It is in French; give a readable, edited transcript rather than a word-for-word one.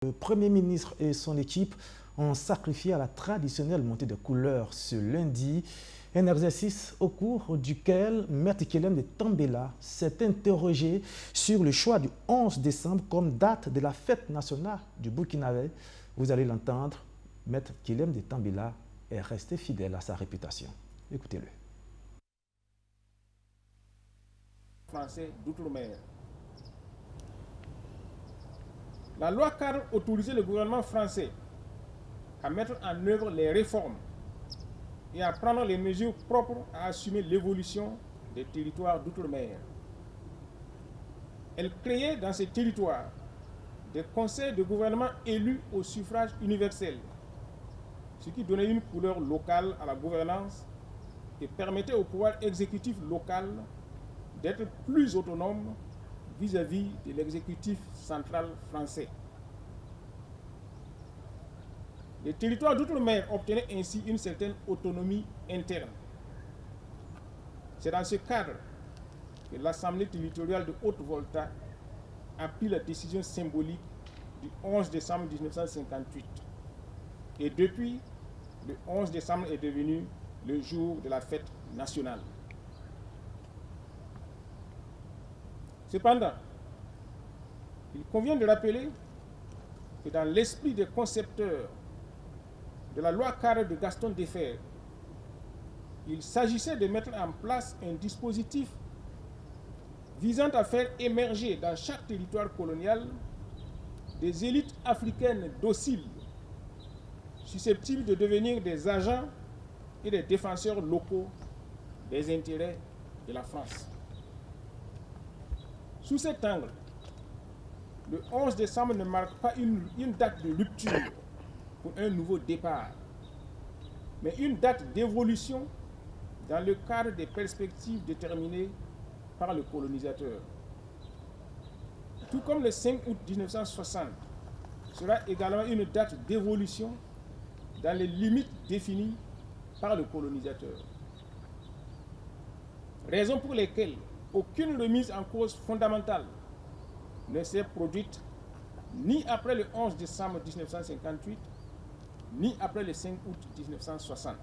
Le Premier ministre et son équipe ont sacrifié à la traditionnelle montée des couleurs ce lundi, un exercice au cours duquel Maître Kilem de Tambela s'est interrogé sur le choix du 11 décembre comme date de la fête nationale du Burkinabé. Vous allez l'entendre, Maître Kilem de Tambela est resté fidèle à sa réputation. Écoutez-le. Français d'outre-mer. La loi cadre autorisait le gouvernement français à mettre en œuvre les réformes et à prendre les mesures propres à assumer l'évolution des territoires d'outre-mer. Elle créait dans ces territoires des conseils de gouvernement élus au suffrage universel, ce qui donnait une couleur locale à la gouvernance et permettait au pouvoir exécutif local d'être plus autonome vis-à-vis de l'exécutif central français. Les territoires d'outre-mer obtenaient ainsi une certaine autonomie interne. C'est dans ce cadre que l'Assemblée territoriale de Haute-Volta a pris la décision symbolique du 11 décembre 1958. Et depuis, le 11 décembre est devenu le jour de la fête nationale. Cependant, il convient de rappeler que dans l'esprit des concepteurs de la loi cadre de Gaston Defferre, il s'agissait de mettre en place un dispositif visant à faire émerger dans chaque territoire colonial des élites africaines dociles, susceptibles de devenir des agents et des défenseurs locaux des intérêts de la France. Sous cet angle, le 11 décembre ne marque pas une date de rupture pour un nouveau départ, mais une date d'évolution dans le cadre des perspectives déterminées par le colonisateur. Tout comme le 5 août 1960 sera également une date d'évolution dans les limites définies par le colonisateur. Raison pour lesquelles aucune remise en cause fondamentale ne s'est produite ni après le 11 décembre 1958, ni après le 5 août 1960.